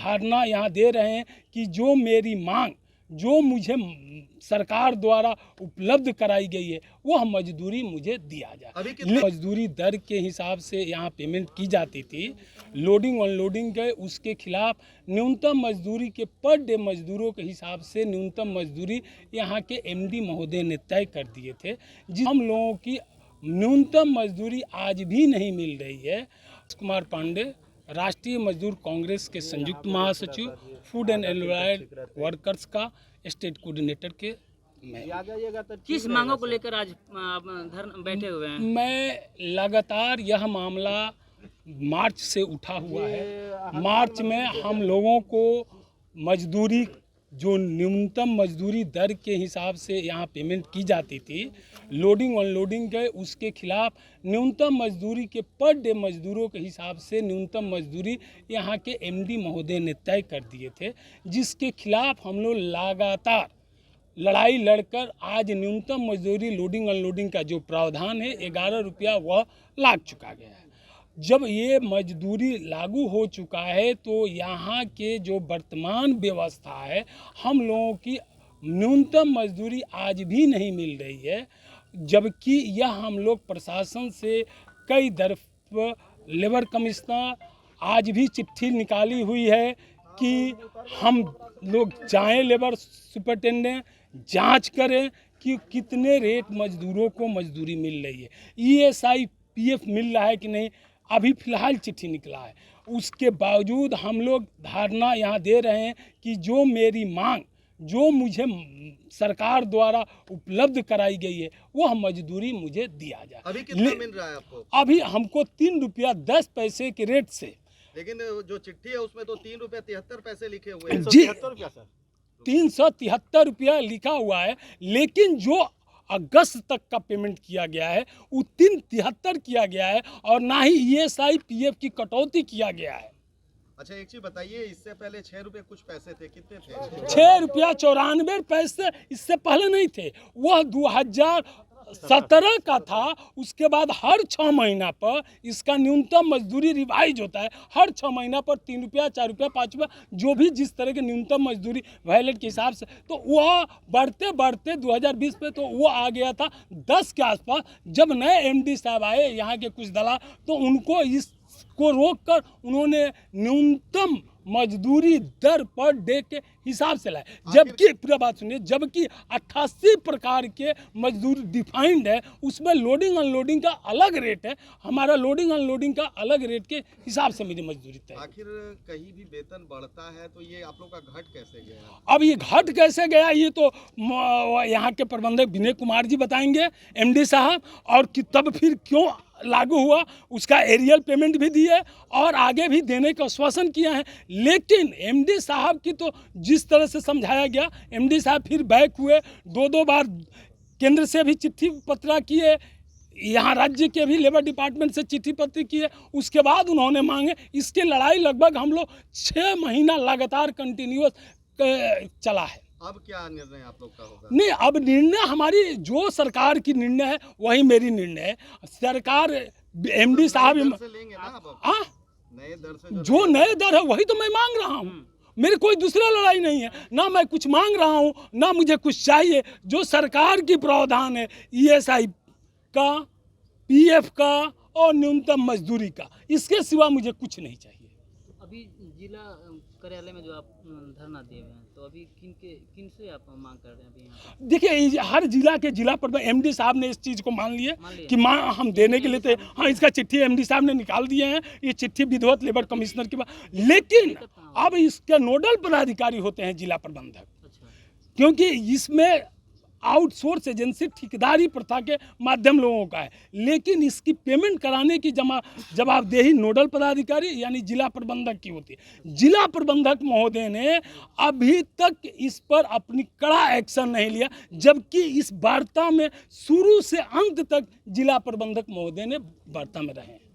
धारणा यहाँ दे रहे हैं कि जो मेरी मांग जो मुझे सरकार द्वारा उपलब्ध कराई गई है वह मजदूरी मुझे दिया जाए। मजदूरी दर के हिसाब से यहाँ पेमेंट की जाती थी, लोडिंग अनलोडिंग के उसके खिलाफ न्यूनतम मजदूरी के पर डे मजदूरों के हिसाब से न्यूनतम मजदूरी यहाँ के एमडी महोदय ने तय कर दिए थे। हम लोगों की न्यूनतम मजदूरी आज भी नहीं मिल रही है। कुमार पांडे, राष्ट्रीय मजदूर कांग्रेस के संयुक्त महासचिव, फूड एंड एल्वाइड वर्कर्स का स्टेट कोऑर्डिनेटर के किस मांगों को लेकर आज धरना बैठे हुए हैं? मैं लगातार यह मामला मार्च से उठा हुआ है। मार्च में हम लोगों को मजदूरी जो न्यूनतम मजदूरी दर के हिसाब से यहाँ पेमेंट की जाती थी, लोडिंग अनलोडिंग के उसके खिलाफ न्यूनतम मजदूरी के पर डे मजदूरों के हिसाब से न्यूनतम मजदूरी यहाँ के एमडी महोदय ने तय कर दिए थे, जिसके खिलाफ हम लोग लगातार लड़ाई लड़कर आज न्यूनतम मजदूरी लोडिंग अनलोडिंग का जो प्रावधान है 11 रुपया वह लाग चुका गया है। जब ये मजदूरी लागू हो चुका है तो यहाँ के जो वर्तमान व्यवस्था है, हम लोगों की न्यूनतम मजदूरी आज भी नहीं मिल रही है, जबकि यह हम लोग प्रशासन से कई दफा लेबर कमिश्नर आज भी चिट्ठी निकाली हुई है कि हम लोग जाएं लेबर सुपरिटेंडेंट जांच करें कि कितने रेट मजदूरों को मजदूरी मिल रही है, ESI PF मिल रहा है कि नहीं। अभी फ़िलहाल चिट्ठी निकला है, उसके बावजूद हम लोग धारणा यहाँ दे रहे हैं कि जो मेरी मांग जो मुझे सरकार द्वारा उपलब्ध कराई गई है वह मजदूरी मुझे दिया जाए। अभी कितना मिल रहा है आपको? अभी हमको 3 रुपया 10 पैसे के रेट से, लेकिन जो चिट्ठी है उसमें तो 3 रुपये 73 पैसे लिखे हुए हैं। जी 373 रुपया लिखा हुआ है, लेकिन जो अगस्त तक का पेमेंट किया गया है वो 373 किया गया है और ना ही ESI PF की कटौती किया गया है। अच्छा एक चीज बताइए, इससे पहले 6 रुपये कुछ पैसे थे, कितने थे? 6 रुपया 94 पैसे इससे पहले नहीं थे, वह 2017 का था। उसके बाद हर 6 महीना पर इसका न्यूनतम मजदूरी रिवाइज होता है, हर 6 महीना पर 3 रुपया 4 रुपया 5 रुपया जो भी जिस तरह के न्यूनतम मजदूरी वैलेट के हिसाब से, तो वह बढ़ते बढ़ते 2020 पे तो वो आ गया था 10 के आसपास। जब नए MD साहब आए यहाँ के कुछ दलाल, तो उनको इसको रोक कर उन्होंने न्यूनतम मजदूरी दर पर डे के हिसाब से लाए, जबकि पूरा बात सुनिए, जबकि 88 प्रकार के मजदूरी डिफाइंड है, उसमें लोडिंग अनलोडिंग का अलग रेट है, हमारा लोडिंग अनलोडिंग का अलग रेट के हिसाब से मेरी मजदूरी तय। आखिर कहीं भी वेतन बढ़ता है तो ये आप लोग का घट कैसे गया? अब ये घट कैसे गया ये तो यहाँ के प्रबंधक विनय कुमार जी बताएंगे, MD साहब, और कि तब फिर क्यों लागू हुआ उसका एरियल पेमेंट भी दिए और आगे भी देने का आश्वासन किया है। लेकिन MD साहब की तो जिस तरह से समझाया गया, MD साहब फिर बैक हुए, 2 बार केंद्र से भी चिट्ठी पत्र किए, यहाँ राज्य के भी लेबर डिपार्टमेंट से चिट्ठी पत्र किए, उसके बाद उन्होंने मांगे। इसकी लड़ाई लगभग हम लोग 6 महीना लगातार कंटिन्यूअस चला है। अब क्या निर्णय आप लोग का होगा? नहीं, अब निर्णय हमारी जो सरकार की निर्णय है वही मेरी निर्णय है। सरकार MD साहब लेंगे ना आप? नए दर से जो नए दर है वही तो मैं मांग रहा हूँ। मेरी कोई दूसरा लड़ाई नहीं है, ना मैं कुछ मांग रहा हूँ ना मुझे कुछ चाहिए। जो सरकार की प्रावधान है ESI का, PF का और न्यूनतम मजदूरी का, इसके सिवा मुझे कुछ नहीं चाहिए। अभी जिला कार्यालय में जो आप धरना दिए हुए हैं, तो अभी किन से आप मांग कर रहे हैं? अभी यहाँ देखिए, हर जिला के जिला पर MD साहब ने इस चीज़ को मान लिए कि हम देने के लिए थे। हाँ, इसका चिट्ठी MD साहब ने निकाल दिए हैं, ये चिट्ठी विधिवत लेबर कमिश्नर के पास। लेकिन अब इसके नोडल पदाधिकारी होते हैं जिला प्रबंधक, क्योंकि इसमें आउटसोर्स एजेंसी ठेकेदारी प्रथा के माध्यम लोगों का है, लेकिन इसकी पेमेंट कराने की जवाबदेही नोडल पदाधिकारी यानी जिला प्रबंधक की होती है। जिला प्रबंधक महोदय ने अभी तक इस पर अपनी कड़ा एक्शन नहीं लिया, जबकि इस वार्ता में शुरू से अंत तक जिला प्रबंधक महोदय ने वार्ता में रहे।